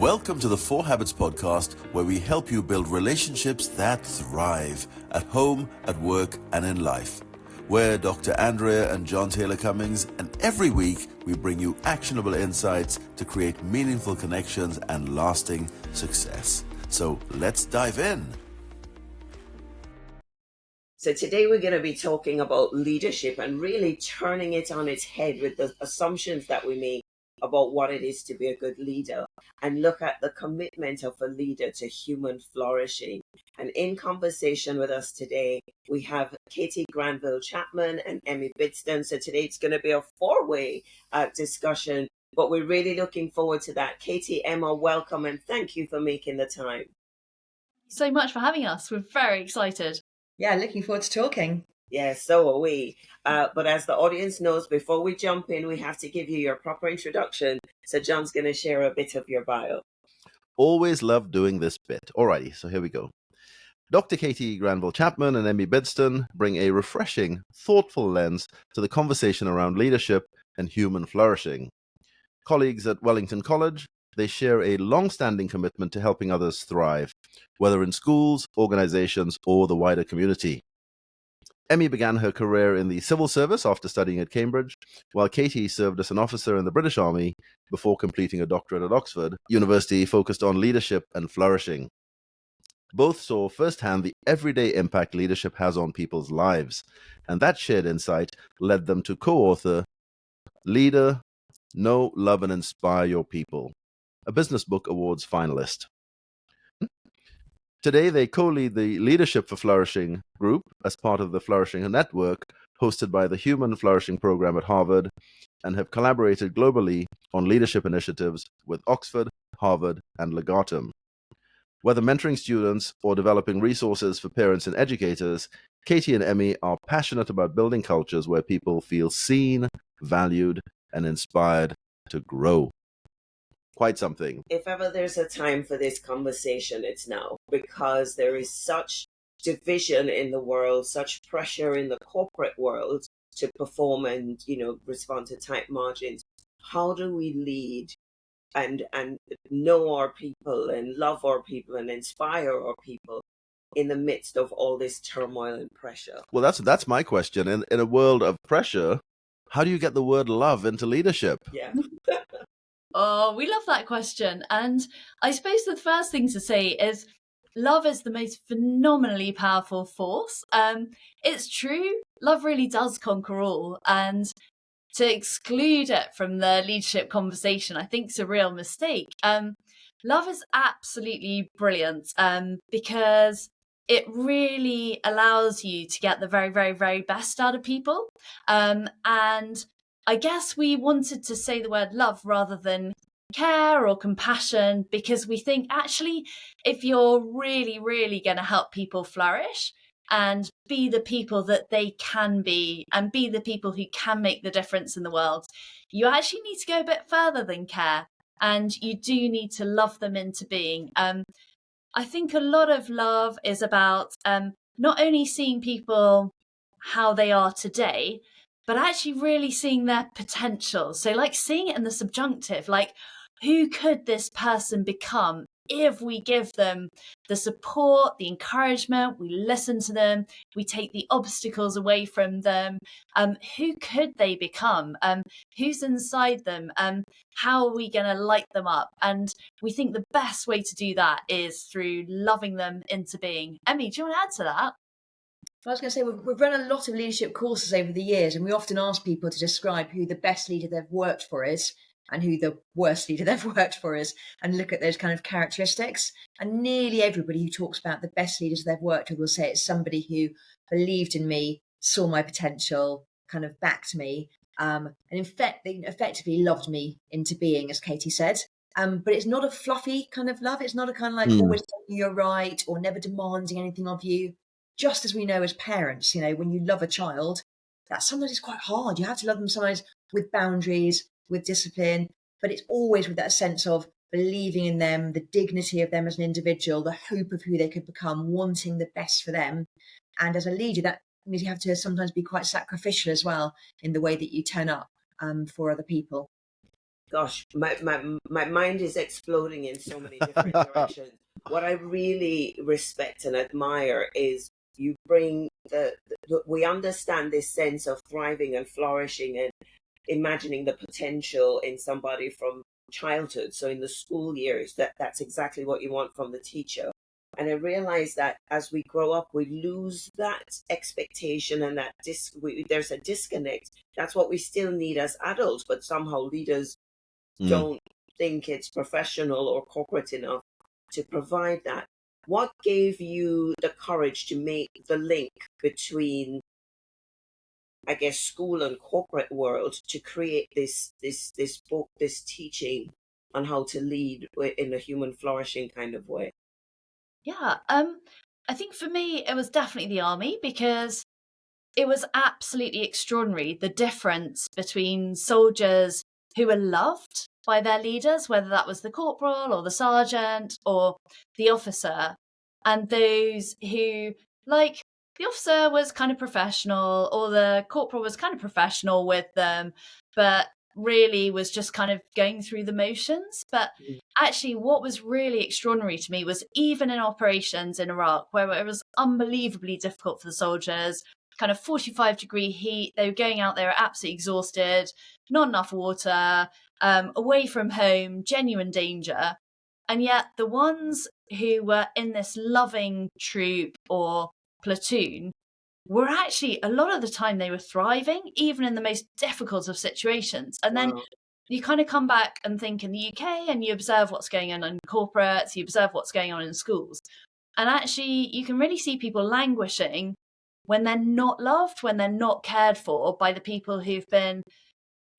Welcome to the 4 Habits podcast, where we help you build relationships that thrive at home, at work, and in life. We're Dr. Andrea and Jon Taylor-Cummings, and every week we bring you actionable insights to create meaningful connections and lasting success. So let's dive in. So today we're going to be talking about leadership and really turning it on its head with the assumptions that we make about what it is to be a good leader, and look at the commitment of a leader to human flourishing. And in conversation with us today, we have Katy Granville-Chapman and Emmie Bidston. So today it's going to be a 4-way discussion, but we're really looking forward to that. Katy, Emma, welcome, and thank you for making the time. So much for having us. We're very excited. Yeah, looking forward to talking. Yeah, so are we. But as the audience knows, before we jump in, we have to give you your proper introduction. So Jon's going to share a bit of your bio. Always love doing this bit. Alrighty, so here we go. Dr. Katy Granville-Chapman and Emmie Bidston bring a refreshing, thoughtful lens to the conversation around leadership and human flourishing. Colleagues at Wellington College, they share a long-standing commitment to helping others thrive, whether in schools, organizations, or the wider community. Emmie began her career in the civil service after studying at Cambridge, while Katy served as an officer in the British Army before completing a doctorate at Oxford University focused on leadership and flourishing. Both saw firsthand the everyday impact leadership has on people's lives, and that shared insight led them to co-author Leader, Know, Love, and Inspire Your People, a Business Book Awards finalist. Today, they co-lead the Leadership for Flourishing group as part of the Flourishing Network, hosted by the Human Flourishing Program at Harvard, and have collaborated globally on leadership initiatives with Oxford, Harvard, and Legatum. Whether mentoring students or developing resources for parents and educators, Katy and Emmie are passionate about building cultures where people feel seen, valued, and inspired to grow. Quite something. If ever there's a time for this conversation, it's now, because there is such division in the world, such pressure in the corporate world to perform and, respond to tight margins. How do we lead and know our people and love our people and inspire our people in the midst of all this turmoil and pressure? Well, that's my question. In a world of pressure, how do you get the word love into leadership? Yeah. Oh, we love that question. And I suppose the first thing to say is love is the most phenomenally powerful force. It's true. Love really does conquer all. And to exclude it from the leadership conversation, I think is a real mistake. Love is absolutely brilliant because it really allows you to get the very, very, very best out of people. And I guess we wanted to say the word love rather than care or compassion, because we think actually if you're really, really going to help people flourish and be the people that they can be and be the people who can make the difference in the world, you actually need to go a bit further than care, and you do need to love them into being. I think a lot of love is about not only seeing people how they are today, but actually really seeing their potential. So like seeing it in the subjunctive, like who could this person become if we give them the support, the encouragement, we listen to them, we take the obstacles away from them. Who could they become? Who's inside them? How are we going to light them up? And we think the best way to do that is through loving them into being. Emmie, do you want to add to that? I was going to say, we've run a lot of leadership courses over the years, and we often ask people to describe who the best leader they've worked for is and who the worst leader they've worked for is, and look at those kind of characteristics. And nearly everybody who talks about the best leaders they've worked with will say it's somebody who believed in me, saw my potential, kind of backed me, and in fact, they effectively loved me into being, as Katy said. But it's not a fluffy kind of love. It's not a kind of like always telling you you're right or never demanding anything of you. Just as we know as parents, when you love a child, that sometimes is quite hard. You have to love them sometimes with boundaries, with discipline, but it's always with that sense of believing in them, the dignity of them as an individual, the hope of who they could become, wanting the best for them. And as a leader, that means you have to sometimes be quite sacrificial as well in the way that you turn up for other people. gosh, my mind is exploding in so many different directions. What I really respect and admire is you bring we understand this sense of thriving and flourishing and imagining the potential in somebody from childhood. So in the school years, that's exactly what you want from the teacher. And I realize that as we grow up, we lose that expectation and that there's a disconnect. That's what we still need as adults, but somehow leaders don't think it's professional or corporate enough to provide that. What gave you the courage to make the link between, I guess, school and corporate world to create this book, this teaching on how to lead in a human flourishing kind of way? Yeah, I think for me it was definitely the army, because it was absolutely extraordinary the difference between soldiers who were loved by their leaders, whether that was the corporal or the sergeant or the officer, and those who, like, the officer was kind of professional or the corporal was kind of professional with them, but really was just kind of going through the motions. But actually, what was really extraordinary to me was even in operations in Iraq, where it was unbelievably difficult for the soldiers, kind of 45-degree heat, they were going out there absolutely exhausted, not enough water, away from home, genuine danger. And yet the ones who were in this loving troop or platoon were actually, a lot of the time, they were thriving, even in the most difficult of situations. And then you kind of come back and think in the UK and you observe what's going on in corporates, you observe what's going on in schools. And actually, you can really see people languishing when they're not loved, when they're not cared for by the people who've been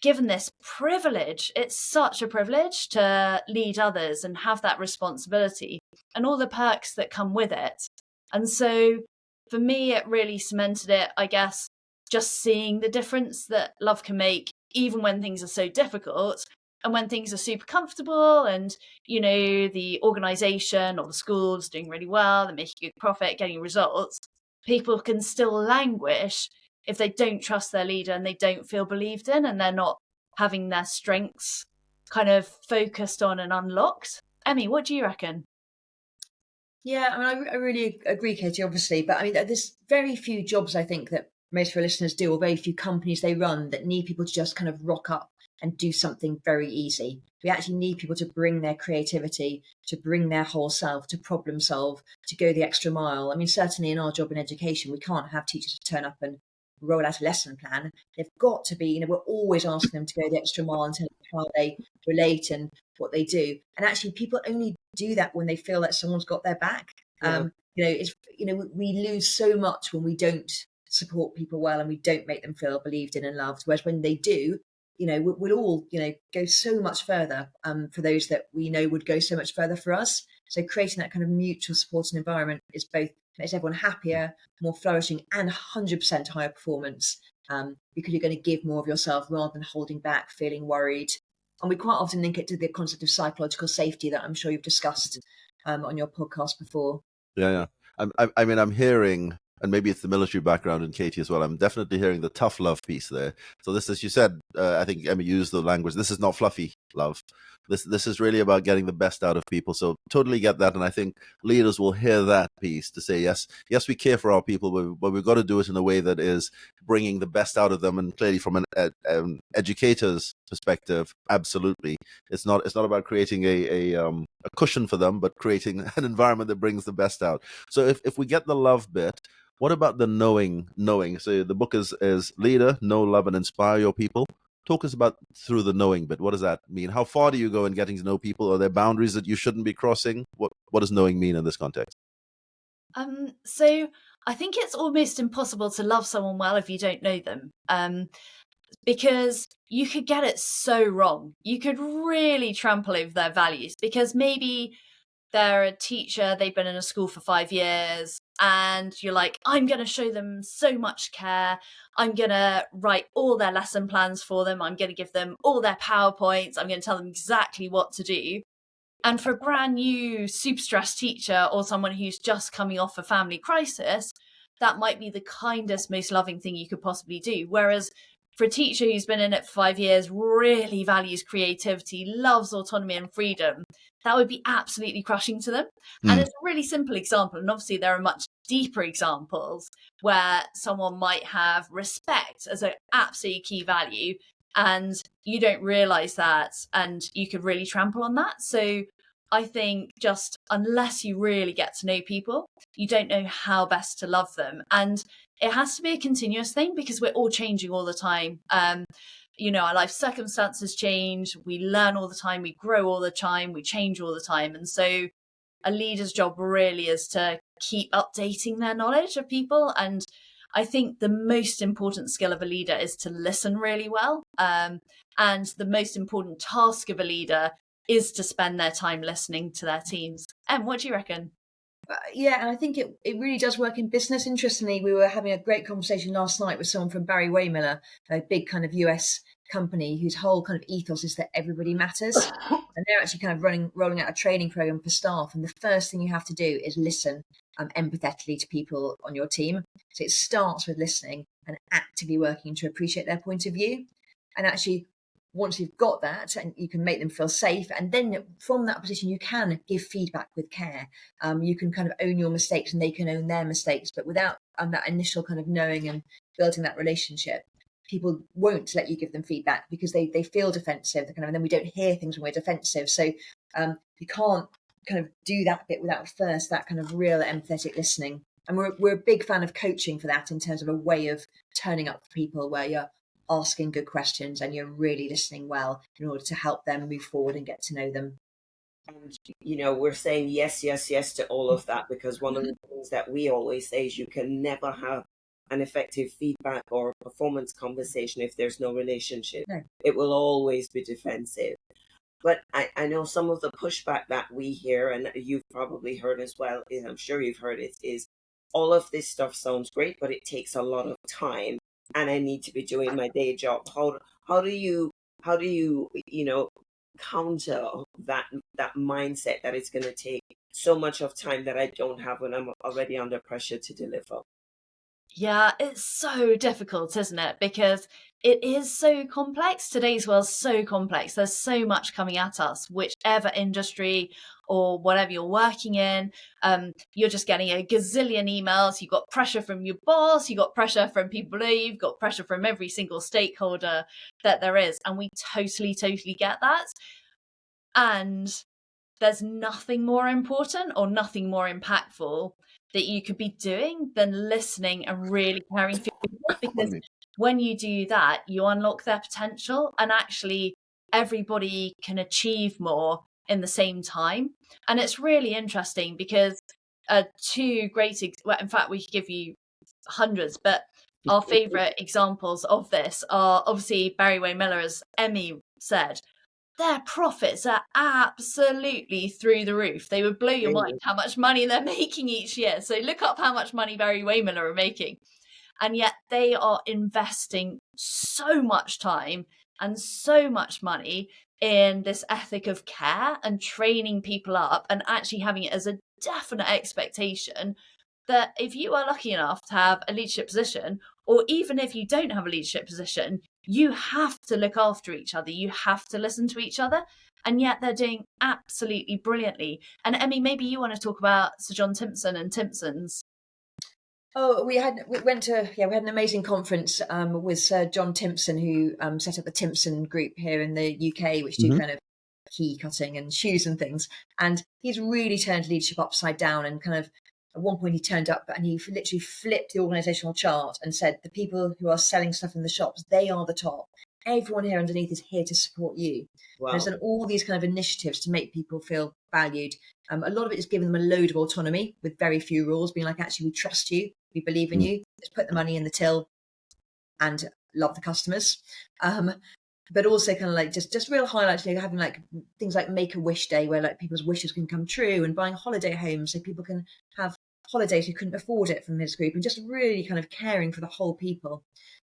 given this privilege. It's such a privilege to lead others and have that responsibility and all the perks that come with it. And so for me, it really cemented it, I guess, just seeing the difference that love can make, even when things are so difficult. And when things are super comfortable and, you know, the organization or the school's doing really well, they're making a good profit, getting results, people can still languish if they don't trust their leader and they don't feel believed in and they're not having their strengths kind of focused on and unlocked. Emmy, what do you reckon? Yeah, I mean, I really agree, Katie, obviously. But I mean, there's very few jobs, I think, that most of our listeners do, or very few companies they run that need people to just kind of rock up and do something very easy. We actually need people to bring their creativity, to bring their whole self, to problem solve, to go the extra mile. I mean, certainly in our job in education, we can't have teachers turn up and roll out a lesson plan. They've got to be, you know, we're always asking them to go the extra mile and tell them how they relate and what they do. And actually, people only do that when they feel that someone's got their back. Yeah. We lose so much when we don't support people well and we don't make them feel believed in and loved. Whereas when they do, you know, we'll all, you know, go so much further for those that we know would go so much further for us. So creating that kind of mutual supporting environment is both makes everyone happier, more flourishing, and 100% higher performance, because you're going to give more of yourself rather than holding back, feeling worried. And we quite often link it to the concept of psychological safety that I'm sure you've discussed on your podcast before. Yeah. I mean, I'm hearing, and maybe it's the military background in Katie as well, I'm definitely hearing the tough love piece there. So this, as you said, I think Emmy used the language, this is not fluffy love. This is really about getting the best out of people. So totally get that. And I think leaders will hear that piece to say, yes, we care for our people, but we've got to do it in a way that is bringing the best out of them. And clearly from an educator's perspective, absolutely. It's not about creating a cushion for them, but creating an environment that brings the best out. So if we get the love bit, what about the knowing? So the book is Leader, Know, Love, and Inspire Your People. Talk us about through the knowing bit. What does that mean? How far do you go in getting to know people? Are there boundaries that you shouldn't be crossing? What does knowing mean in this context? So I think it's almost impossible to love someone well if you don't know them, because you could get it so wrong. You could really trample over their values because maybe they're a teacher, they've been in a school for 5 years, and you're like, I'm going to show them so much care. I'm going to write all their lesson plans for them. I'm going to give them all their PowerPoints. I'm going to tell them exactly what to do. And for a brand new super stressed teacher or someone who's just coming off a family crisis, that might be the kindest, most loving thing you could possibly do. Whereas for a teacher who's been in it for 5 years, really values creativity, loves autonomy and freedom, that would be absolutely crushing to them. And it's a really simple example. And obviously there are much deeper examples where someone might have respect as an absolutely key value, and you don't realize that, and you could really trample on that. So I think just unless you really get to know people, you don't know how best to love them. And it has to be a continuous thing because we're all changing all the time. Our life circumstances change, we learn all the time, we grow all the time, we change all the time. And so a leader's job really is to keep updating their knowledge of people. And I think the most important skill of a leader is to listen really well. And the most important task of a leader is to spend their time listening to their teams. And what do you reckon? Yeah, and I think it really does work in business. Interestingly, we were having a great conversation last night with someone from Barry Waymiller, a big kind of US company whose whole kind of ethos is that everybody matters. And they're actually kind of rolling out a training program for staff. And the first thing you have to do is listen empathetically to people on your team. So it starts with listening and actively working to appreciate their point of view. And actually, once you've got that, and you can make them feel safe, and then from that position you can give feedback with care. You can kind of own your mistakes and they can own their mistakes, but without that initial kind of knowing and building that relationship, people won't let you give them feedback because they feel defensive, and then we don't hear things when we're defensive. So you can't kind of do that bit without first that kind of real empathetic listening. And we're a big fan of coaching for that, in terms of a way of turning up for people where you're asking good questions and you're really listening well in order to help them move forward and get to know them. And, we're saying yes to all of that because one of the things that we always say is you can never have an effective feedback or performance conversation if there's no relationship. No. It will always be defensive. But I know some of the pushback that we hear, and you've probably heard as well, and I'm sure you've heard it, is all of this stuff sounds great, but it takes a lot of time. And I need to be doing my day job. How do you counter that mindset that it's going to take so much of time that I don't have when I'm already under pressure to deliver? Yeah, it's so difficult, isn't it? Because it is so complex. Today's world's so complex. There's so much coming at us, whichever industry or whatever you're working in. You're just getting a gazillion emails. You've got pressure from your boss. You've got pressure from people below you. You've got pressure from every single stakeholder that there is. And we totally get that. And there's nothing more important or nothing more impactful that you could be doing than listening and really caring for people, because when you do that, you unlock their potential, and actually everybody can achieve more in the same time. And it's really interesting because two great, in fact, we could give you hundreds, but our favorite examples of this are obviously Barry Waymiller, as Emmie said. Their profits are absolutely through the roof. They would blow your mind how much money they're making each year. So look up how much money Barry Waymiller are making. And yet they are investing so much time and so much money in this ethic of care and training people up, and actually having it as a definite expectation that if you are lucky enough to have a leadership position, or even if you don't have a leadership position, you have to look after each other. You have to listen to each other. And yet they're doing absolutely brilliantly. And Emmie, maybe you want to talk about Sir John Timpson and Timpsons. Oh, we had an amazing conference with Sir John Timpson, who set up the Timpson Group here in the UK, which do kind of key cutting and shoes and things. And he's really turned leadership upside down, and kind of at one point he turned up and he literally flipped the organisational chart and said, the people who are selling stuff in the shops, they are the top. Everyone here underneath is here to support you. Wow. There's done all these kind of initiatives to make people feel valued. A lot of it is giving them a load of autonomy with very few rules, being like, actually, we trust you, we believe in you, just put the money in the till and love the customers. But also kind of like just real highlights, having like things like Make-A-Wish Day, where like people's wishes can come true, and buying holiday homes so people can have holidays who couldn't afford it from his group, and just really kind of caring for the whole people.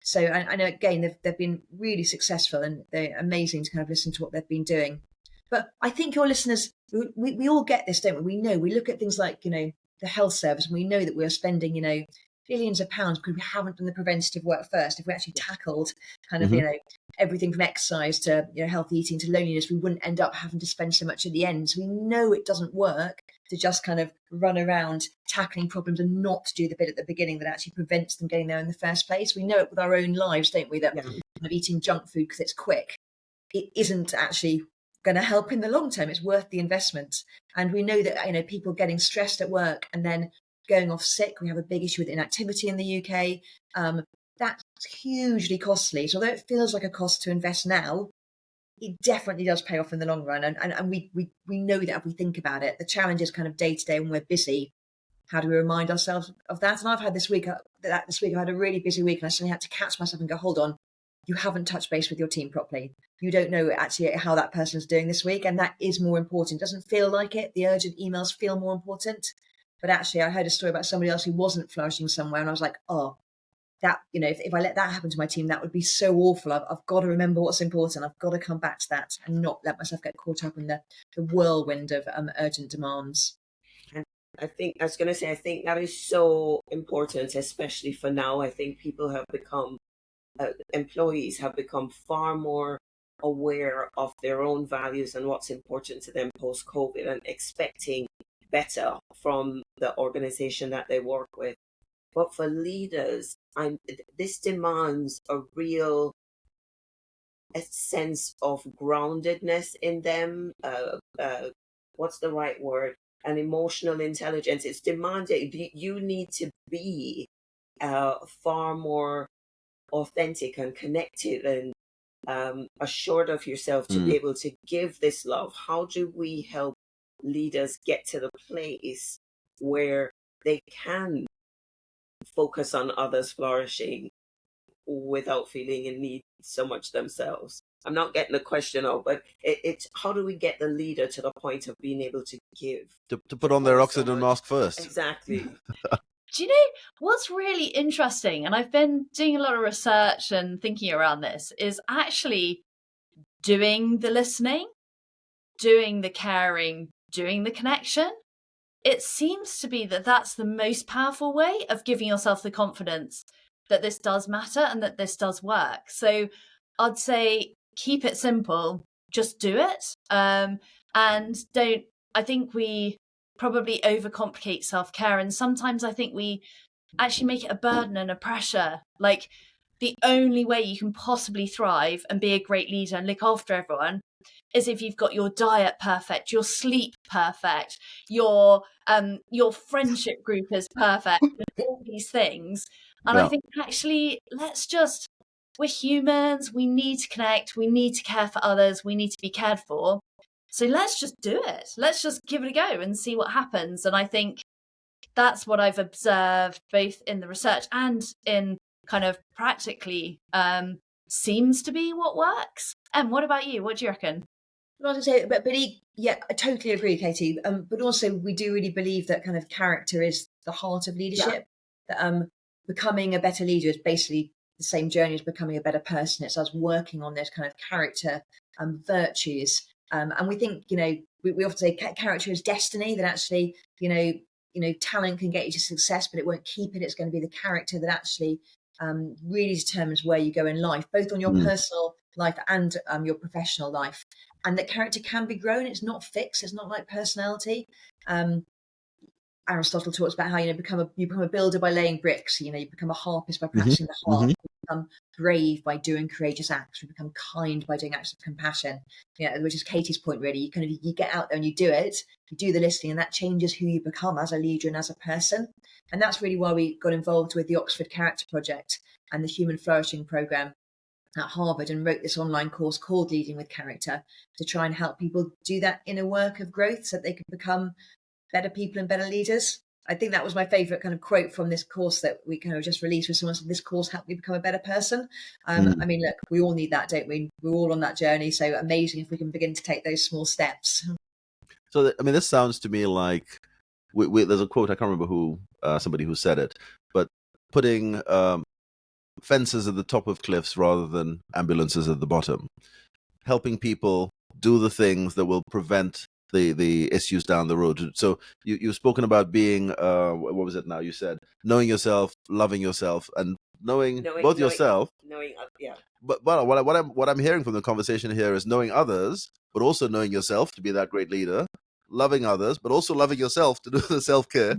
So I know, again, they've been really successful, and they're amazing to kind of listen to what they've been doing. But I think your listeners, we all get this, don't we? We know, we look at things like, the health service, and we know that we're spending, billions of pounds because we haven't done the preventative work first. If we actually tackled kind of, Mhm. everything from exercise to, healthy eating to loneliness, we wouldn't end up having to spend so much at the end. So we know it doesn't work to just kind of run around tackling problems and not do the bit at the beginning that actually prevents them getting there in the first place. We know it with our own lives, don't we? That Yeah. kind of eating junk food because it's quick, it isn't actually going to help in the long term. It's worth the investment. And we know that, people getting stressed at work and then going off sick, we have a big issue with inactivity in the UK. That's hugely costly. So although it feels like a cost to invest now, it definitely does pay off in the long run. And we know that if we think about it, the challenge is kind of day to day when we're busy. How do we remind ourselves of that? And I've had this week, I've had a really busy week, and I suddenly had to catch myself and go, hold on, you haven't touched base with your team properly. You don't know actually how that person's doing this week. And that is more important. It doesn't feel like it. The urgent emails feel more important. But actually, I heard a story about somebody else who wasn't flourishing somewhere. And I was like, oh, that, if I let that happen to my team, that would be so awful. I've got to remember what's important. I've got to come back to that and not let myself get caught up in the whirlwind of urgent demands. I think that is so important, especially for now. I think people have become, employees have become far more aware of their own values and what's important to them post-COVID, and expecting better from the organization that they work with. But for leaders, this demands a real sense of groundedness in them. What's the right word? An emotional intelligence. It's demanded. You need to be far more authentic and connected and assured of yourself to be able to give this love. How do we help leaders get to the place where they can focus on others flourishing without feeling in need so much themselves? I'm not getting the question out, but it's how do we get the leader to the point of being able to give? To put on their oxygen mask first. Exactly. Do you know what's really interesting? And I've been doing a lot of research and thinking around this, is actually doing the listening, doing the caring, doing the connection. It seems to be that that's the most powerful way of giving yourself the confidence that this does matter and that this does work. So I'd say keep it simple, just do it. And I think we probably overcomplicate self-care. And sometimes I think we actually make it a burden and a pressure. Like, the only way you can possibly thrive and be a great leader and look after everyone is if you've got your diet perfect, your sleep perfect, your friendship group is perfect, and all these things. And I think actually, we're humans, we need to connect, we need to care for others, we need to be cared for. So let's just do it. Let's just give it a go and see what happens. And I think that's what I've observed both in the research and in kind of practically seems to be what works. And what about you? What do you reckon? Well, I was going to say, yeah, I totally agree, Katie. But also, we do really believe that kind of character is the heart of leadership. Yeah. That becoming a better leader is basically the same journey as becoming a better person. It's us working on those kind of character virtues. And we think, we often say character is destiny. That actually, talent can get you to success, but it won't keep it. It's going to be the character that actually really determines where you go in life, both on your personal life and your professional life. And that character can be grown. It's not fixed. It's not like personality. Aristotle talks about how you become a builder by laying bricks. You become a harpist by practicing the harp. You become brave by doing courageous acts. You become kind by doing acts of compassion. Which is Katie's point, really. You get out there and you do it. You do the listening, and that changes who you become as a leader and as a person. And that's really why we got involved with the Oxford Character Project and the Human Flourishing Programme at Harvard, and wrote this online course called Leading with Character to try and help people do that inner work of growth so that they can become better people and better leaders. I think that was my favourite kind of quote from this course that we kind of just released, where someone said, this course helped me become a better person. I mean, look, we all need that, don't we? We're all on that journey. So amazing if we can begin to take those small steps. So, this sounds to me like, there's a quote, I can't remember who, somebody who said it, but putting fences at the top of cliffs rather than ambulances at the bottom, helping people do the things that will prevent the issues down the road. So you've spoken about being what was it now? You said knowing yourself, loving yourself, and knowing both yourself. Yeah. But what I'm hearing from the conversation here is knowing others, but also knowing yourself to be that great leader, loving others, but also loving yourself to do the self-care.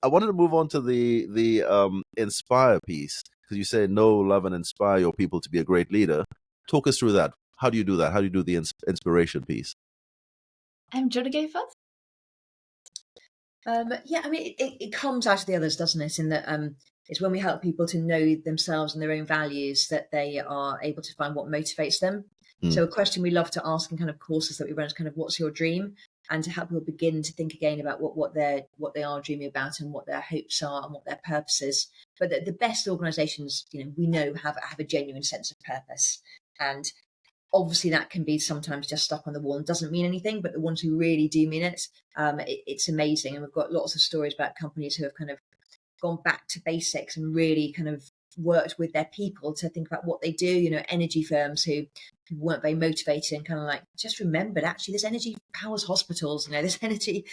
I wanted to move on to the inspire piece, because you say know, love, and inspire your people to be a great leader. Talk us through that. How do you do that? How do you do the inspiration piece? Do you want to go first? Yeah, I mean, it comes out of the others, doesn't it? In that it's when we help people to know themselves and their own values that they are able to find what motivates them. So a question we love to ask in kind of courses that we run is kind of, what's your dream? And to help people begin to think again about what they are dreaming about and what their hopes are and what their purpose is. But the best organisations, we know have a genuine sense of purpose. And obviously that can be sometimes just stuck on the wall and doesn't mean anything, but the ones who really do mean it, it's amazing. And we've got lots of stories about companies who have kind of gone back to basics and really kind of worked with their people to think about what they do. Energy firms who weren't very motivated and kind of like just remembered, actually, this energy powers hospitals. This energy,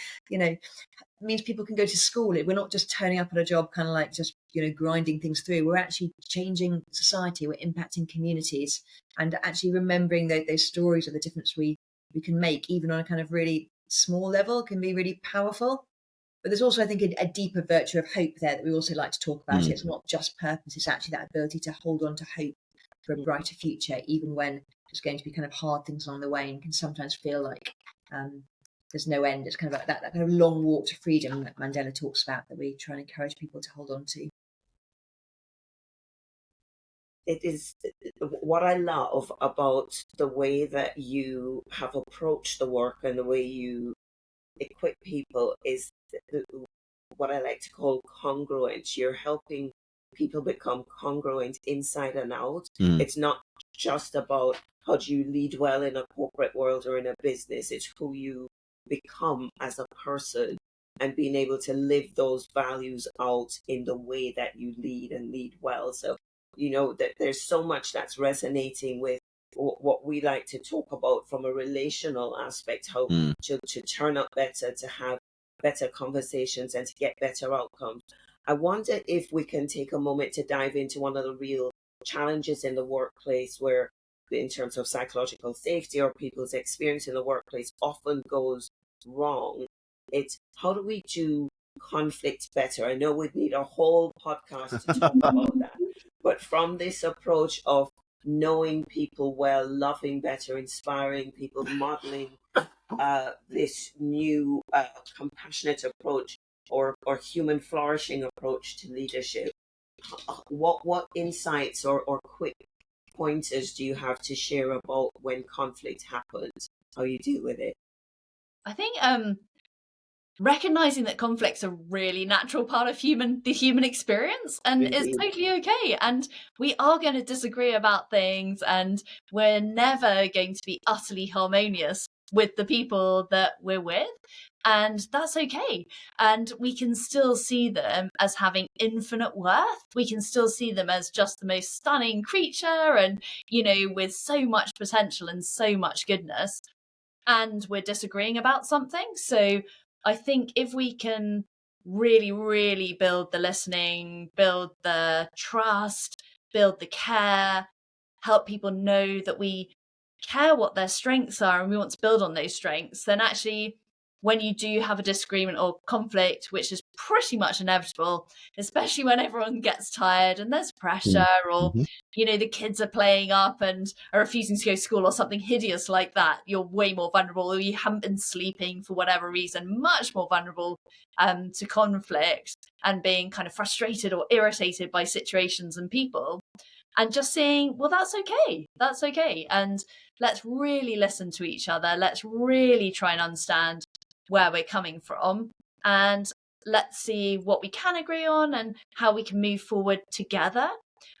means people can go to school. We're not just turning up at a job kind of like just grinding things through. We're actually changing society. We're impacting communities, and actually remembering those stories of the difference we can make, even on a kind of really small level, can be really powerful. But there's also, I think, a deeper virtue of hope there that we also like to talk about. It's not just purpose, it's actually that ability to hold on to hope for a brighter future, even when there's going to be kind of hard things along the way and can sometimes feel like there's no end. It's kind of like that kind of long walk to freedom that Mandela talks about, that we try and encourage people to hold on to. It is what I love about the way that you have approached the work and the way you equip people is what I like to call congruent. You're helping people become congruent inside and out. It's not just about how do you lead well in a corporate world or in a business. It's who you become as a person and being able to live those values out in the way that you lead and lead well. So, that there's so much that's resonating with what we like to talk about from a relational aspect, how to turn up better, to have better conversations and to get better outcomes. I wonder if we can take a moment to dive into one of the real challenges in the workplace, where in terms of psychological safety or people's experience in the workplace often goes wrong. It's how do we do conflict better? I know we'd need a whole podcast to talk about that. But from this approach of knowing people well, loving better, inspiring people, modeling this new compassionate approach or human flourishing approach to leadership, what insights or quick pointers do you have to share about when conflict happens, how you deal with it? I think recognizing that conflict's a really natural part of the human experience, and it's totally okay. And we are going to disagree about things, and we're never going to be utterly harmonious with the people that we're with, and that's okay. And we can still see them as having infinite worth. We can still see them as just the most stunning creature, and with so much potential and so much goodness. And we're disagreeing about something. So I think if we can really, really build the listening, build the trust, build the care, help people know that we care what their strengths are and we want to build on those strengths, then actually when you do have a disagreement or conflict, which is pretty much inevitable, especially when everyone gets tired and there's pressure, or the kids are playing up and are refusing to go to school or something hideous like that, you're way more vulnerable, or you haven't been sleeping for whatever reason, much more vulnerable to conflict and being kind of frustrated or irritated by situations and people. And just saying, well, that's okay. And let's really listen to each other. Let's really try and understand where we're coming from. And let's see what we can agree on and how we can move forward together.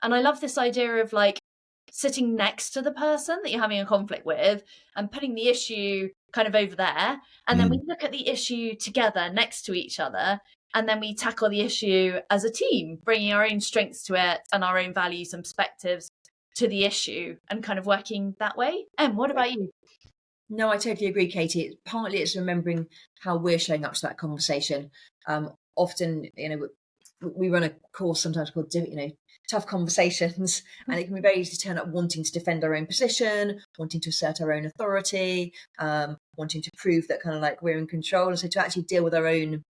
And I love this idea of like sitting next to the person that you're having a conflict with and putting the issue kind of over there. And then we look at the issue together next to each other. And then we tackle the issue as a team, bringing our own strengths to it and our own values and perspectives to the issue and kind of working that way. What about you? No, I totally agree, Katie. Partly it's remembering how we're showing up to that conversation. Often, we run a course sometimes called, tough conversations, and it can be very easy to turn up wanting to defend our own position, wanting to assert our own authority, wanting to prove that kind of like we're in control. And so to actually deal with our own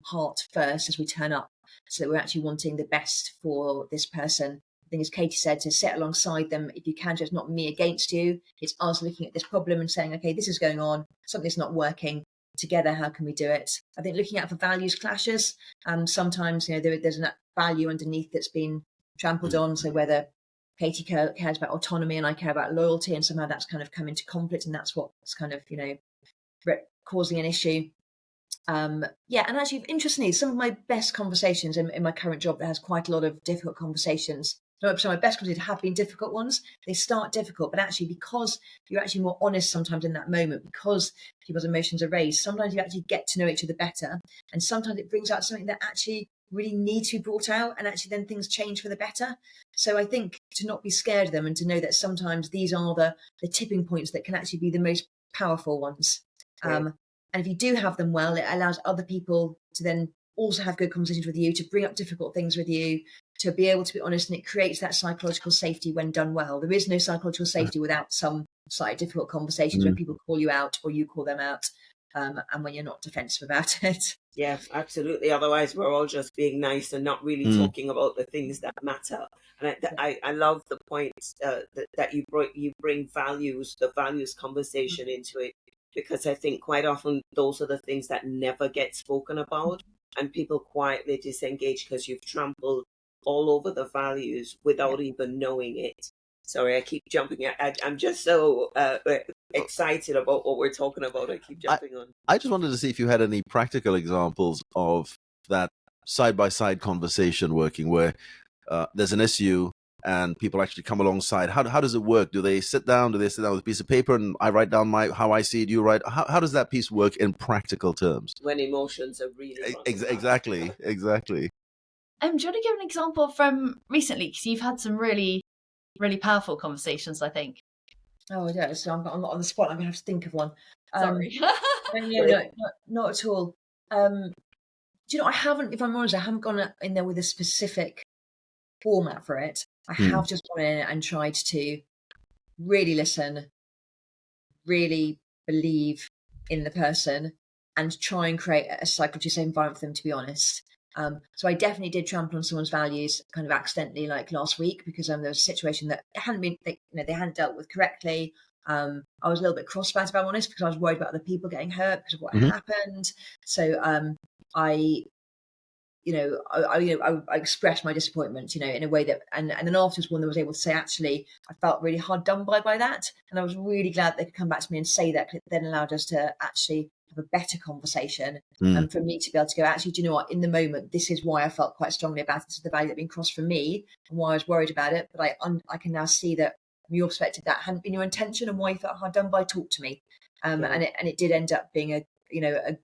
heart first as we turn up, so that we're actually wanting the best for this person. I think, as Katie said, to sit alongside them, if you can, just not me against you. It's us looking at this problem and saying, okay, this is going on, something's not working. Together, how can we do it? I think looking out for values clashes. Sometimes, there's a value underneath that's been trampled on. So whether Katie cares about autonomy and I care about loyalty, and somehow that's kind of come into conflict, and that's what's kind of, causing an issue. And actually, interestingly, some of my best conversations in my current job that has quite a lot of difficult conversations. Some of my best conversations have been difficult ones. They start difficult, but actually, because you're actually more honest sometimes in that moment, because people's emotions are raised, sometimes you actually get to know each other better, and sometimes it brings out something that actually really needs to be brought out, and actually then things change for the better. So I think to not be scared of them, and to know that sometimes these are the tipping points that can actually be the most powerful ones. Right. And if you do have them well, it allows other people to then also have good conversations with you, to bring up difficult things with you, to be able to be honest, and it creates that psychological safety when done well. There is no psychological safety without some slightly difficult conversations when people call you out or you call them out, and when you're not defensive about it. Yeah, absolutely. Otherwise, we're all just being nice and not really talking about the things that matter. And I love the point that you bring values, the values conversation into it, because I think quite often those are the things that never get spoken about, and people quietly disengage because you've trampled all over the values without even knowing it. Sorry, I keep jumping. I'm just so excited about what we're talking about. I keep jumping on. I just wanted to see if you had any practical examples of that side-by-side conversation working, where there's an issue and people actually come alongside. How does it work? Do they sit down? Do they sit down with a piece of paper and I write down how I see it, you write? How does that piece work in practical terms? When emotions are really exactly. Do you want to give an example from recently? Because you've had some really, really powerful conversations, I think. Oh, yeah. So I'm not on the spot. I'm going to have to think of one. Sorry. No, not at all. Do you know, I haven't, if I'm honest, I haven't gone in there with a specific format for it. I have just gone in and tried to really listen, really believe in the person, and try and create a psychologically safe environment for them, to be honest. So I definitely did trample on someone's values kind of accidentally, like last week, because there was a situation that they hadn't dealt with correctly. I was a little bit cross about it, if I'm honest, because I was worried about other people getting hurt because of what happened. So I expressed my disappointment, in a way that, and then afterwards, one that was able to say, actually, I felt really hard done by that, and I was really glad they could come back to me and say that, because it then allowed us to actually have a better conversation, and for me to be able to go, actually, do you know what? In the moment, this is why I felt quite strongly about it. This is the value that had been crossed for me, and why I was worried about it. But I can now see that from your perspective, that hadn't been your intention, and why you felt hard done by. Talk to me, and it did end up being a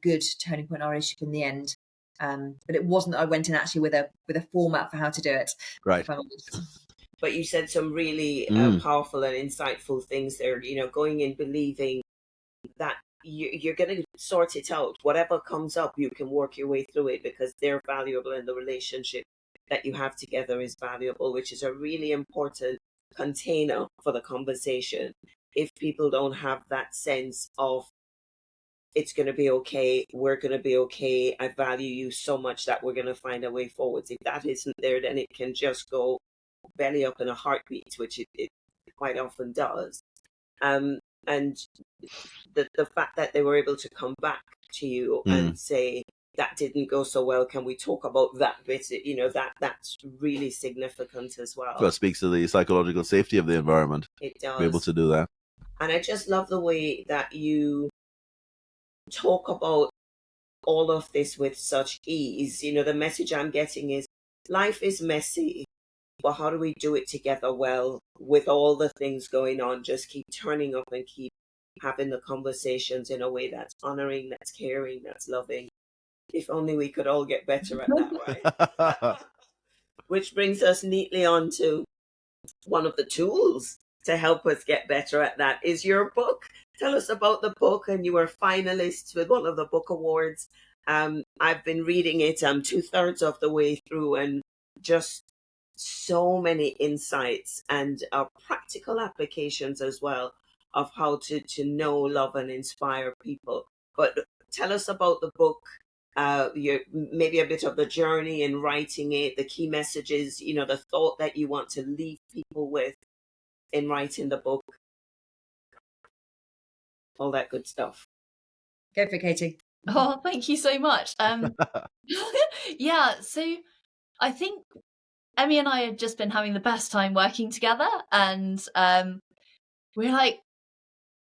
good turning point in our relationship in the end. But it wasn't that I went in actually with a format for how to do it. Right. But you said some really powerful and insightful things there, going in believing that you're going to sort it out. Whatever comes up, you can work your way through it, because they're valuable and the relationship that you have together is valuable, which is a really important container for the conversation. If people don't have that sense of, it's going to be okay, we're going to be okay, I value you so much that we're going to find a way forwards. If that isn't there, then it can just go belly up in a heartbeat, which it quite often does. And the fact that they were able to come back to you and say, that didn't go so well, can we talk about that bit? That's really significant as well. Well, it speaks to the psychological safety of the environment. It does. Be able to do that. And I just love the way that you talk about all of this with such ease. The message I'm getting is, life is messy, but how do we do it together well with all the things going on? Just keep turning up and keep having the conversations in a way that's honoring, that's caring, that's loving. If only we could all get better at that, right? Which brings us neatly on to one of the tools to help us get better at that is your book, Tell us about the book, and you were finalists with one of the book awards. I've been reading it. I'm 2/3 of the way through, and just so many insights and practical applications as well of how to know, love, and inspire people. But tell us about the book. Maybe a bit of the journey in writing it, the key messages, the thought that you want to leave people with in writing the book, all that good stuff. Go for it, Katie. Oh, thank you so much. Yeah, so I think Emmy and I had just been having the best time working together, and we're like,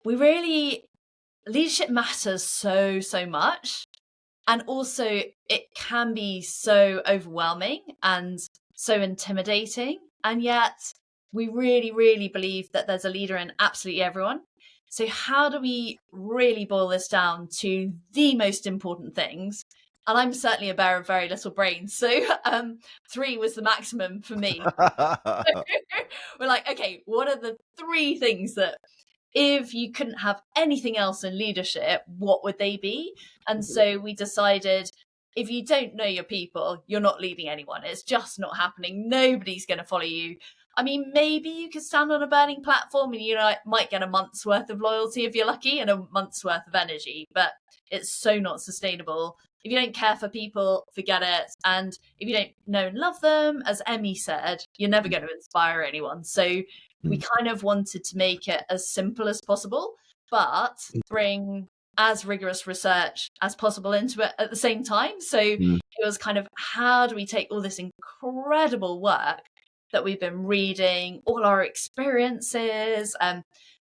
leadership matters so much, and also it can be so overwhelming and so intimidating, and yet we really believe that there's a leader in absolutely everyone. So how do we really boil this down to the most important things? And I'm certainly a bearer of very little brains, so 3 was the maximum for me. We're like, okay, what are the 3 things that, if you couldn't have anything else in leadership, what would they be? And so we decided, if you don't know your people, you're not leading anyone. It's just not happening. Nobody's going to follow you. I mean, maybe you could stand on a burning platform and you might get a month's worth of loyalty if you're lucky, and a month's worth of energy, but it's so not sustainable. If you don't care for people, forget it. And if you don't know and love them, as Emmy said, you're never going to inspire anyone. So we kind of wanted to make it as simple as possible, but bring as rigorous research as possible into it at the same time. So it was kind of, how do we take all this incredible work that we've been reading, all our experiences,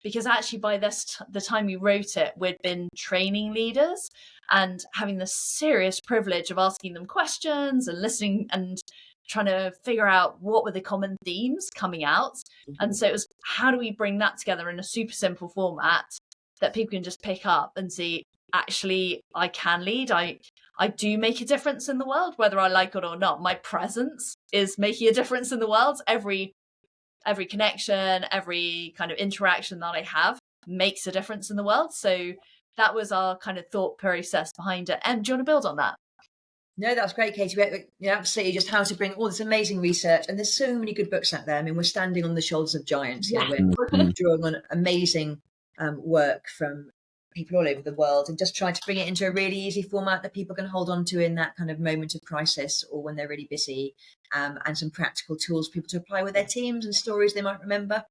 because actually by the time we wrote it, we'd been training leaders and having the serious privilege of asking them questions and listening and trying to figure out what were the common themes coming out. And so it was, how do we bring that together in a super simple format that people can just pick up and see, actually, I can lead. I do make a difference in the world, whether I like it or not. My presence is making a difference in the world. Every connection, every kind of interaction that I have makes a difference in the world. So that was our kind of thought process behind it. And do you want to build on that? No, that's great, Katie. Absolutely, just how to bring all this amazing research, and there's so many good books out there. I mean, we're standing on the shoulders of giants. Yeah. We're drawing on amazing work from people all over the world, and just trying to bring it into a really easy format that people can hold on to in that kind of moment of crisis or when they're really busy, and some practical tools for people to apply with their teams and stories they might remember.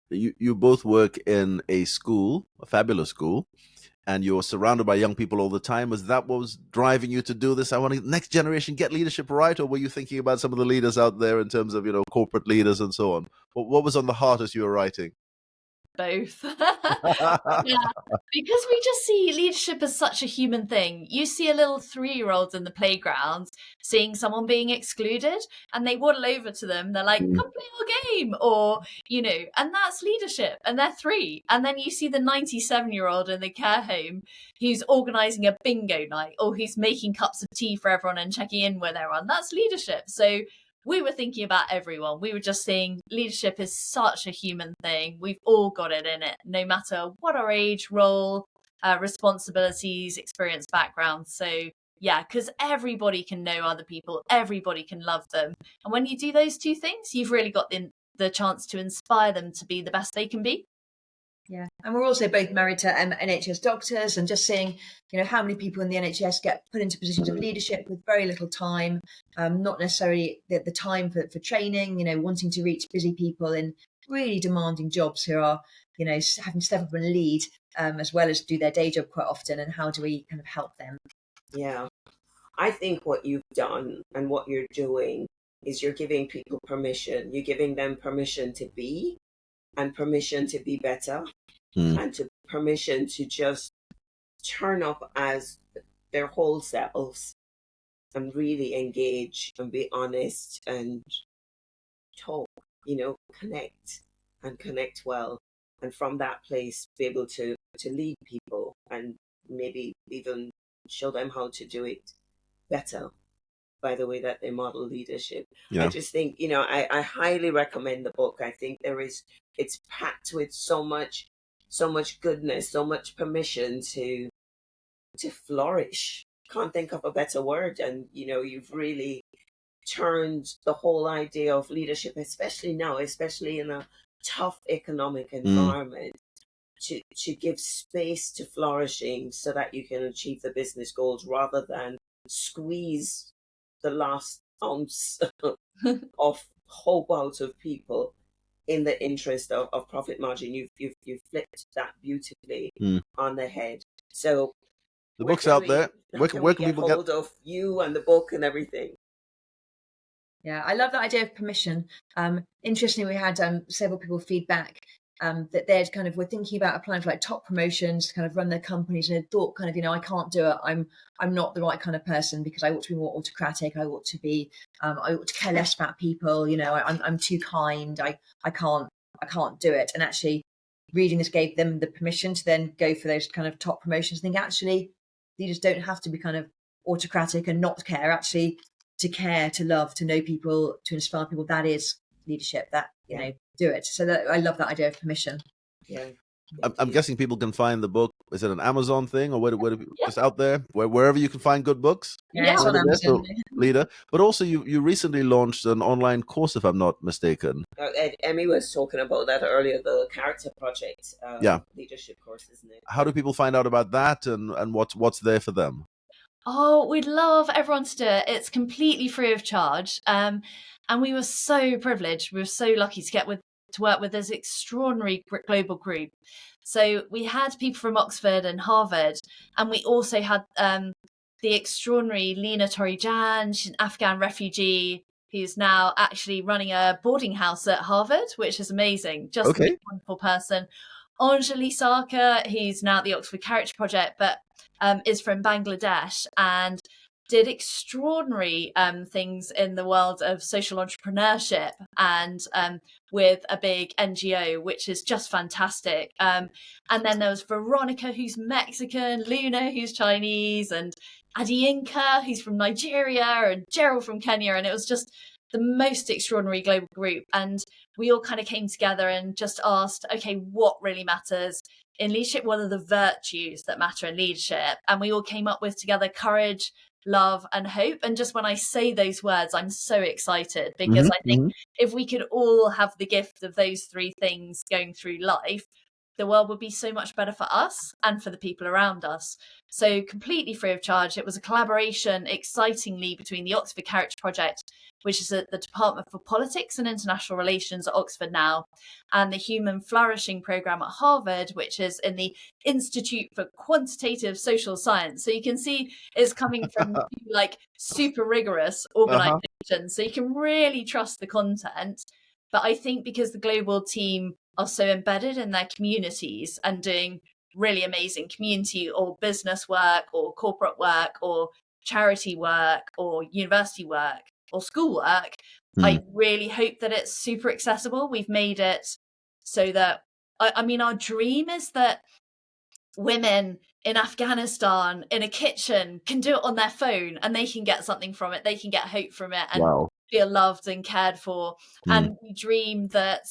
You both work in a school, a fabulous school, and you're surrounded by young people all the time. Was that what was driving you to do this? I want to next generation get leadership right, or were you thinking about some of the leaders out there in terms of corporate leaders and so on? What was on the heart as you were writing? Both. Yeah, because we just see leadership as such a human thing. You see a little 3-year-old in the playground seeing someone being excluded, and they waddle over to them. They're like, come play our game, or and that's leadership, and they're 3. And then you see the 97-year-old in the care home who's organizing a bingo night, or who's making cups of tea for everyone and checking in with everyone. That's leadership. So we were thinking about everyone. We were just saying leadership is such a human thing. We've all got it in it, no matter what our age, role, responsibilities, experience, background. So yeah, because everybody can know other people, everybody can love them. And when you do those 2 things, you've really got the chance to inspire them to be the best they can be. Yeah, and we're also both married to NHS doctors, and just seeing, how many people in the NHS get put into positions of leadership with very little time, not necessarily the time for training, wanting to reach busy people in really demanding jobs who are, having to step up and lead, as well as do their day job quite often. And how do we kind of help them? Yeah, I think what you've done and what you're doing is you're giving people permission. You're giving them permission to be, and permission to be better, and to permission to just turn up as their whole selves and really engage and be honest and talk, connect well, and from that place be able to lead people and maybe even show them how to do it better by the way that they model leadership. I just think, I highly recommend the book. I think it's packed with so much so much goodness, so much permission to flourish. Can't think of a better word. And you've really turned the whole idea of leadership, especially now, especially in a tough economic environment, to give space to flourishing so that you can achieve the business goals rather than squeeze the last ounce of hope out of people in the interest of profit margin. You've flipped that beautifully on the head. So the book's out there. Where can can get people hold of you and the book and everything? Yeah, I love that idea of permission. Interestingly, we had several people feedback that they'd were thinking about applying for like top promotions to kind of run their companies, and had thought I can't do it. I'm not the right kind of person because I ought to be more autocratic. I ought to be I ought to care less about people. I'm too kind. I can't do it. And actually, reading this gave them the permission to then go for those kind of top promotions. I think actually leaders don't have to be kind of autocratic and not care. Actually, to care, to love, to know people, to inspire people, that is leadership. That do it. So I love that idea of permission. Yeah. I'm guessing people can find the book. Is it an Amazon thing, or where just out there, wherever you can find good books? Yeah, it's on Amazon. Leader, but also you recently launched an online course, if I'm not mistaken. Emmie was talking about that earlier, the Character Project leadership course, isn't it? How do people find out about that, and what's there for them? Oh, we'd love everyone to do it. It's completely free of charge. And we were so privileged. We were so lucky to work with this extraordinary global group. So we had people from Oxford and Harvard, and we also had the extraordinary Lena Torijan. She's an Afghan refugee who's now actually running a boarding house at Harvard, which is amazing. Just a wonderful person. Anjali Sarkar, who's now at the Oxford Character Project, but is from Bangladesh and did extraordinary things in the world of social entrepreneurship and with a big NGO, which is just fantastic. And then there was Veronica, who's Mexican, Luna, who's Chinese, and Adiyinka, who's from Nigeria, and Gerald from Kenya. And it was just the most extraordinary global group. And we all kind of came together and just asked, okay, what really matters in leadership? What are the virtues that matter in leadership? And we all came up with together courage, love, and hope. And just when I say those words, I'm so excited because I think if we could all have the gift of those three things going through life, the world would be so much better for us and for the people around us. So completely free of charge. It was a collaboration, excitingly, between the Oxford Character Project, which is at the Department for Politics and International Relations at Oxford now, and the Human Flourishing Programme at Harvard, which is in the Institute for Quantitative Social Science. So you can see it's coming from like super rigorous organizations. So you can really trust the content. But I think because the global team are so embedded in their communities and doing really amazing community or business work or corporate work or charity work or university work or school work, I really hope that it's super accessible. We've made it so that, I mean, our dream is that women in Afghanistan in a kitchen can do it on their phone and they can get something from it. They can get hope from it and feel loved and cared for. And we dream that,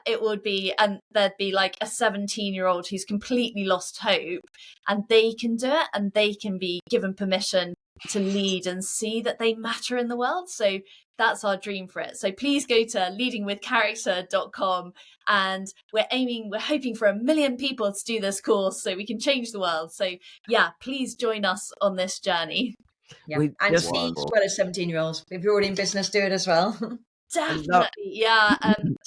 it would be, and there'd be like a 17-year-old who's completely lost hope and they can do it and they can be given permission to lead and see that they matter in the world. So that's our dream for it. So please go to leadingwithcharacter.com, and we're hoping for 1 million people to do this course so we can change the world. So please join us on this journey. Yeah, and see as well as 17-year-olds. If you're already in business, do it as well. Definitely,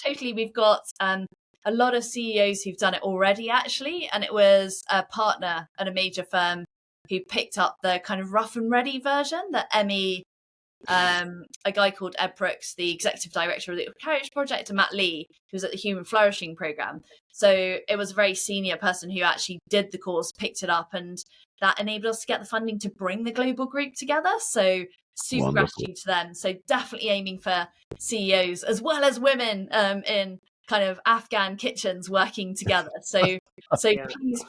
totally. We've got a lot of CEOs who've done it already, actually, and it was a partner at a major firm who picked up the kind of rough and ready version that Emmie, a guy called Ed Brooks, the executive director of the Courage Project, and Matt Lee, who's at the Human Flourishing Programme. So it was a very senior person who actually did the course, picked it up, and that enabled us to get the funding to bring the global group together. So super gratitude to them. So definitely aiming for CEOs as well as women in kind of Afghan kitchens working together. So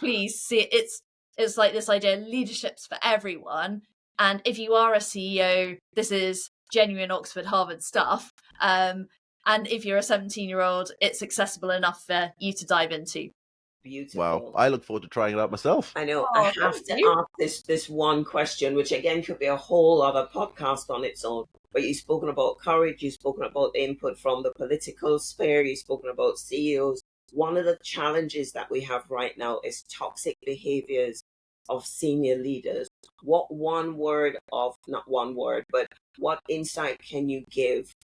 please see it. It's like this idea, leadership's for everyone. And if you are a CEO, this is genuine Oxford, Harvard stuff. And if you're a 17-year-old, it's accessible enough for you to dive into. Beautiful. Wow. I look forward to trying it out myself. I know. Oh, I have thank to you. ask this one question, which again could be a whole other podcast on its own. But you've spoken about courage, you've spoken about input from the political sphere, you've spoken about CEOs. One of the challenges that we have right now is toxic behaviors of senior leaders. What one word of, not one word, but what insight can you give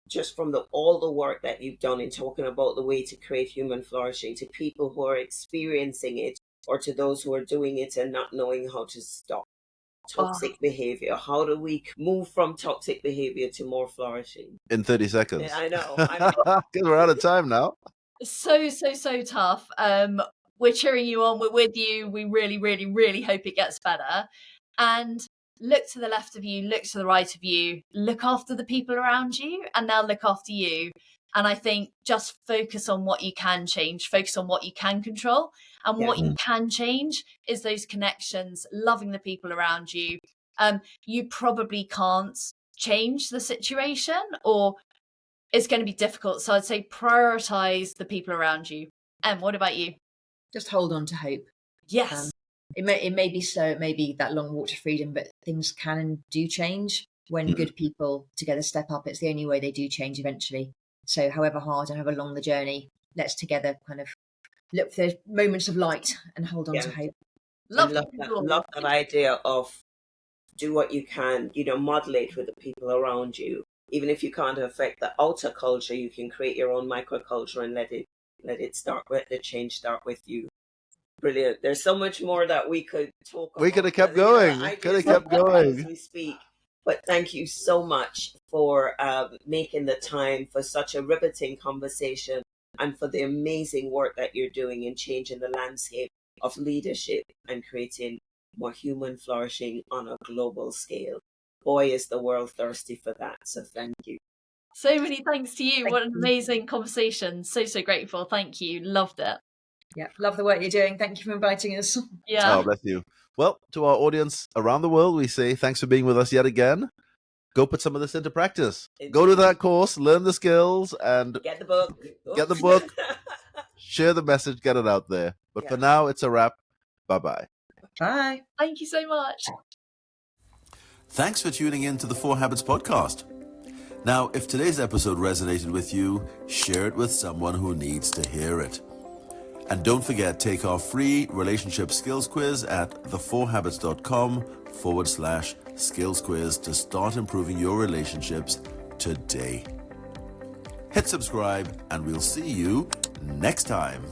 just from all the work that you've done in talking about the way to create human flourishing to people who are experiencing it or to those who are doing it and not knowing how to stop toxic behavior? How do we move from toxic behavior to more flourishing? In 30 seconds. Yeah, I know. Because we're out of time now. So tough. We're cheering you on. We're with you. We really, really, really hope it gets better. And look to the left of you, look to the right of you, look after the people around you, and they'll look after you. And I think just focus on what you can change, focus on what you can control. And what you can change is those connections, loving the people around you. You probably can't change the situation, or it's going to be difficult. So I'd say prioritize the people around you. And what about you? Just hold on to hope. Yes. It may be slow, it may be that long walk to freedom, but things can and do change when good people together step up. It's the only way they do change eventually. So however hard and however long the journey, let's together kind of look for those moments of light and hold on to hope. Love that idea of do what you can, modulate with the people around you. Even if you can't affect the outer culture, you can create your own microculture and let the change start with you. Brilliant. There's so much more that we could talk about. We could have kept going. Could have kept going. As we speak. But thank you so much for making the time for such a riveting conversation and for the amazing work that you're doing in changing the landscape of leadership and creating more human flourishing on a global scale. Boy, is the world thirsty for that. So thank you. So many thanks to you. What an amazing conversation. So grateful. Thank you. Loved it. Yeah, love the work you're doing. Thank you for inviting us. Yeah. Oh, bless you. Well, to our audience around the world, we say thanks for being with us yet again. Go put some of this into practice. Go to that course, learn the skills, and get the book. Get the book. Share the message, get it out there. But for now, it's a wrap. Bye-bye. Bye. Thank you so much. Thanks for tuning in to the 4 Habits podcast. Now, if today's episode resonated with you, share it with someone who needs to hear it. And don't forget, take our free relationship skills quiz at the4habits.com/skills quiz to start improving your relationships today. Hit subscribe and we'll see you next time.